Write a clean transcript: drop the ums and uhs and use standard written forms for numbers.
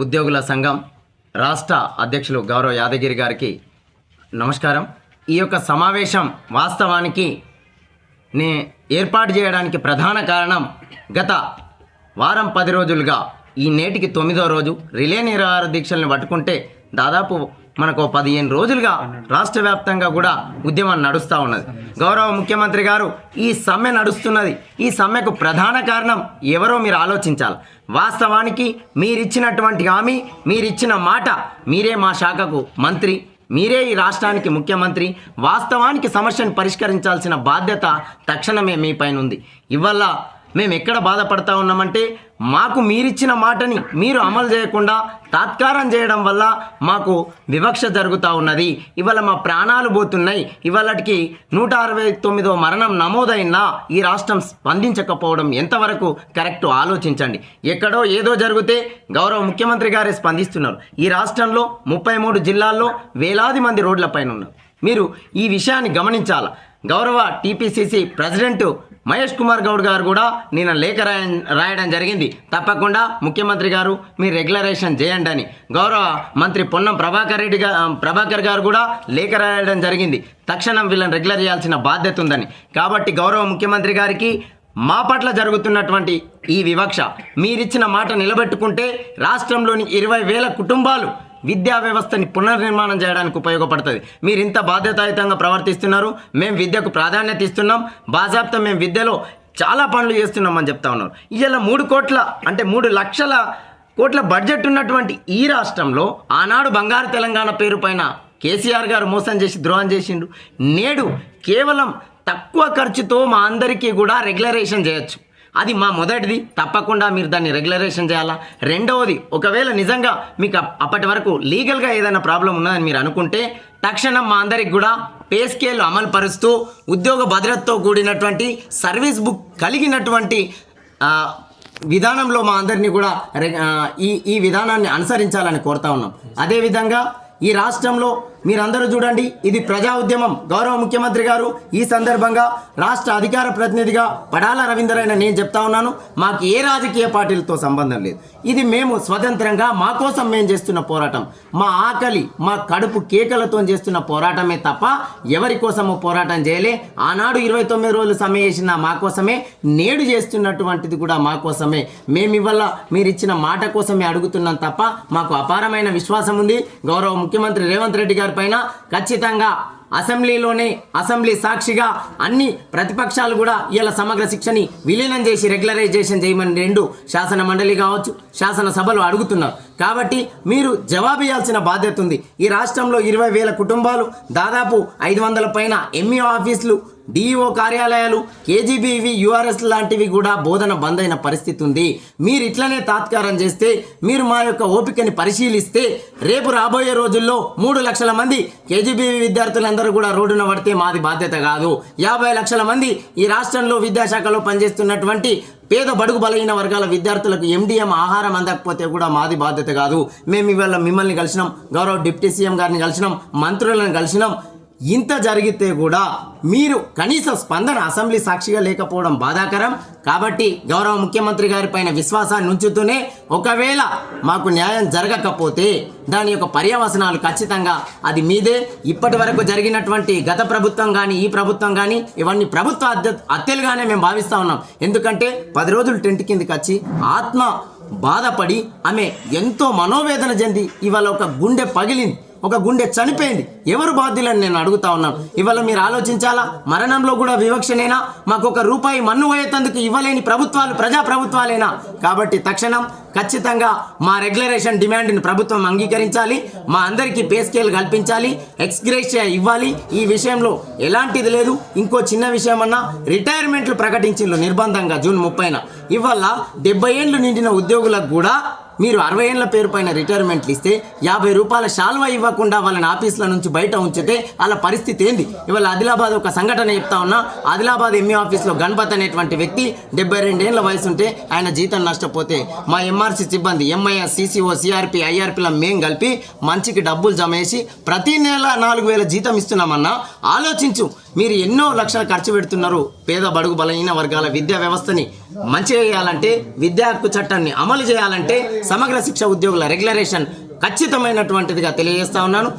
ఉద్యోగుల సంఘం రాష్ట్ర అధ్యక్షులు గౌరవ యాదగిరి గారికి నమస్కారం. ఈ యొక్క సమావేశం వాస్తవానికి ఏర్పాటు చేయడానికి ప్రధాన కారణం గత వారం 10 రోజులుగా ఈ నేటికి 9వ రోజు రిలే నిరాహార దీక్షల్ని పట్టుకుంటే దాదాపు మనకు 15 రోజులుగా రాష్ట్ర వ్యాప్తంగా కూడా ఉద్యమం నడుస్తూ ఉన్నది. గౌరవ ముఖ్యమంత్రి గారు ఈ సమ్మె నడుస్తున్నది. ఈ సమ్మెకు ప్రధాన కారణం ఎవరో మీరు ఆలోచించాలి. వాస్తవానికి మీరిచ్చినటువంటి హామీ, మీరిచ్చిన మాట, మీరే మా శాఖకు మంత్రి, మీరే ఈ రాష్ట్రానికి ముఖ్యమంత్రి. వాస్తవానికి సమస్యను పరిష్కరించాల్సిన బాధ్యత తక్షణమే మీ పైన ఉంది. ఇవాళ మేము ఎక్కడ బాధపడతా ఉన్నామంటే మాకు మీరిచ్చిన మాటని మీరు అమలు చేయకుండా తాత్కారం చేయడం వల్ల మాకు వివక్ష జరుగుతూ ఉన్నది. ఇవాళ మా ప్రాణాలు పోతున్నాయి. ఇవాళకి 169వ మరణం నమోదైనా ఈ రాష్ట్రం స్పందించకపోవడం ఎంతవరకు కరెక్ట్ ఆలోచించండి. ఎక్కడో ఏదో జరిగితే గౌరవ ముఖ్యమంత్రి గారే స్పందిస్తున్నారు. ఈ రాష్ట్రంలో 33 జిల్లాల్లో వేలాది మంది రోడ్లపైన ఉన్నారు. మీరు ఈ విషయాన్ని గమనించాలి. గౌరవ టీపీసీసీ ప్రెసిడెంట్ మహేష్ కుమార్ గౌడ్ గారు కూడా నేను లేఖ రాయడం జరిగింది. తప్పకుండా ముఖ్యమంత్రి గారు మీరు రెగ్యులరేషన్ చేయండి అని. గౌరవ మంత్రి పొన్నం ప్రభాకర్ గారు కూడా లేఖ రాయడం జరిగింది. తక్షణం వీళ్ళని రెగ్యులర్ చేయాల్సిన బాధ్యత ఉందని. కాబట్టి గౌరవ ముఖ్యమంత్రి గారికి మా పట్ల జరుగుతున్నటువంటి ఈ వివక్ష, మీరిచ్చిన మాట నిలబెట్టుకుంటే రాష్ట్రంలోని 20,000 కుటుంబాలు విద్యా వ్యవస్థని పునర్నిర్మాణం చేయడానికి ఉపయోగపడుతుంది. మీరు ఇంత బాధ్యతాయుతంగా ప్రవర్తిస్తున్నారు. మేము విద్యకు ప్రాధాన్యత ఇస్తున్నాం. బాజాప్తా మేము విద్యలో చాలా పనులు చేస్తున్నామని చెప్తా ఉన్నారు. ఇలా 3 లక్షల కోట్ల బడ్జెట్ ఉన్నటువంటి ఈ రాష్ట్రంలో ఆనాడు బంగారు తెలంగాణ పేరు పైన కేసీఆర్ గారు మోసం చేసి ద్రోహం చేసిండు. నేడు కేవలం తక్కువ ఖర్చుతో మా అందరికీ కూడా రెగ్యులరేషన్ చేయొచ్చు. అది మా మొదటిది. తప్పకుండా మీరు దాన్ని రెగ్యులరేషన్ చేయాలా. రెండవది, ఒకవేళ నిజంగా మీకు అప్పటి వరకు లీగల్గా ఏదైనా ప్రాబ్లం ఉన్నదని మీరు అనుకుంటే తక్షణం మా అందరికి కూడా పే స్కేల్ అమలు పరుస్తూ ఉద్యోగ భద్రతతో కూడినటువంటి సర్వీస్ బుక్ కలిగినటువంటి విధానంలో మా అందరినీ కూడా ఈ విధానాన్ని అనుసరించాలని కోరుతా ఉన్నాం. అదేవిధంగా ఈ రాష్ట్రంలో మీరందరూ చూడండి, ఇది ప్రజా ఉద్యమం. గౌరవ ముఖ్యమంత్రి గారు ఈ సందర్భంగా రాష్ట్ర అధికార ప్రతినిధిగా పడాల రవీందర్ అయిన నేను చెప్తా ఉన్నాను, మాకు ఏ రాజకీయ పార్టీలతో సంబంధం లేదు. ఇది మేము స్వతంత్రంగా మా కోసం మేము చేస్తున్న పోరాటం, మా ఆకలి మా కడుపు కేకలతో చేస్తున్న పోరాటమే తప్ప ఎవరి కోసమో పోరాటం చేయలే. ఆనాడు 29 రోజులు సమ్మె చేసిన మా కోసమే, నేడు చేస్తున్నటువంటిది కూడా మా కోసమే. మేము ఇవల్ల మీరు ఇచ్చిన మాట కోసమే అడుగుతున్నాం తప్ప మాకు అపారమైన విశ్వాసం ఉంది. గౌరవ ముఖ్యమంత్రి రేవంత్ రెడ్డి గారి పైన ఖచ్చితంగా అసెంబ్లీ సాక్షిగా అన్ని ప్రతిపక్షాలు కూడా ఇలా సమగ్ర శిక్షని విలీనం చేసి రెగ్యులరైజేషన్ చేయమని 2 శాసన మండలి కావచ్చు, శాసనసభలు అడుగుతున్నారు. కాబట్టి మీరు జవాబు ఇవ్వాల్సిన బాధ్యత ఉంది. ఈ రాష్ట్రంలో 20,000 కుటుంబాలు, దాదాపు 500 పైన ఎంఈఓ ఆఫీసులు, డిఈఓ కార్యాలయాలు, కేజీబీవి, యూఆర్ఎస్ లాంటివి కూడా బోధన బంద్ అయిన పరిస్థితి ఉంది. మీరు ఇట్లనే తాత్కారం చేస్తే, మీరు మా యొక్క ఓపికని పరిశీలిస్తే రేపు రాబోయే రోజుల్లో 3 లక్షల మంది కేజీబీవి విద్యార్థులందరూ కూడా రోడ్డున పడితే మాది బాధ్యత కాదు. 50 లక్షల మంది ఈ రాష్ట్రంలో విద్యాశాఖలో పనిచేస్తున్నటువంటి పేద బడుగు బలహీన వర్గాల విద్యార్థులకు ఎండిఎం ఆహారం అందకపోతే కూడా మాది బాధ్యత కాదు. మేము ఇవాళ మిమ్మల్ని కలిసినాం, గౌరవ డిప్యూటీ సీఎం గారిని కలిసినాం, మంత్రులను కలిసినాం. ఇంత జరిగితే కూడా మీరు కనీస స్పందన అసెంబ్లీ సాక్షిగా లేకపోవడం బాధాకరం. కాబట్టి గౌరవ ముఖ్యమంత్రి గారి పైన విశ్వాసాన్ని ఉంచుతూనే ఒకవేళ మాకు న్యాయం జరగకపోతే దాని యొక్క పర్యవసనాలు ఖచ్చితంగా అది మీదే. ఇప్పటి వరకు జరిగినటువంటి గత ప్రభుత్వం కానీ ఈ ప్రభుత్వం కానీ ఇవన్నీ ప్రభుత్వ హత్యలుగానే మేము భావిస్తూ ఉన్నాం. ఎందుకంటే 10 రోజులు టెంట్ కిందకి వచ్చి ఆత్మ బాధపడి ఆమె ఎంతో మనోవేదన చెంది ఇవాళ ఒక గుండె పగిలింది, ఒక గుండె చనిపోయింది. ఎవరు బాధ్యులని నేను అడుగుతా ఉన్నాను. ఇవాళ మీరు ఆలోచించాలా, మరణంలో కూడా వివక్షనేనా? మాకు ₹1 మన్ను పోయేందుకు ఇవ్వలేని ప్రభుత్వాలు ప్రజాప్రభుత్వాలేనా? కాబట్టి తక్షణం ఖచ్చితంగా మా రెగ్యులరేషన్ డిమాండ్ని ప్రభుత్వం అంగీకరించాలి. మా అందరికీ పే స్కేల్ కల్పించాలి, ఎక్స్గ్రేషియా ఇవ్వాలి. ఈ విషయంలో ఎలాంటిది లేదు. ఇంకో చిన్న విషయం అన్నా, రిటైర్మెంట్లు ప్రకటించిండ్రు నిర్బంధంగా జూన్ 30న. ఇవాళ 70 ఏళ్ళు నిండిన ఉద్యోగులకు కూడా మీరు 60 ఏళ్ల పేరు పైన రిటైర్మెంట్లు ఇస్తే ₹50 శాల్వా ఇవ్వకుండా వాళ్ళని ఆఫీసుల నుంచి బయట ఉంచితే వాళ్ళ పరిస్థితి ఏంది? ఇవాళ ఆదిలాబాద్ ఒక సంఘటన చెప్తా ఉన్నా. ఆదిలాబాద్ ఎంఈ ఆఫీస్లో గణపతి అనేటువంటి వ్యక్తి 72 ఏళ్ల వయసు ఉంటే ఆయన జీతం నష్టపోతే మా ఎంఆర్సీ సిబ్బంది ఎంఐఎస్, సిసిఓ, సిఆర్పి, ఐఆర్పిల మేము కలిపి మంచికి డబ్బులు జమ చేసి ప్రతి నెల 4,000 జీతం ఇస్తున్నామన్నా ఆలోచించు. మీరు ఎన్నో లక్షలు ఖర్చు పెడుతున్నారు. పేద బడుగు బలహీన వర్గాల విద్యా వ్యవస్థని మంచిగా చేయాలంటే, విద్యా హక్కు చట్టాన్ని అమలు చేయాలంటే సమగ్ర శిక్ష ఉద్యోగుల రెగ్యులరేషన్ ఖచ్చితమైనటువంటిదిగా తెలియజేస్తా ఉన్నాను.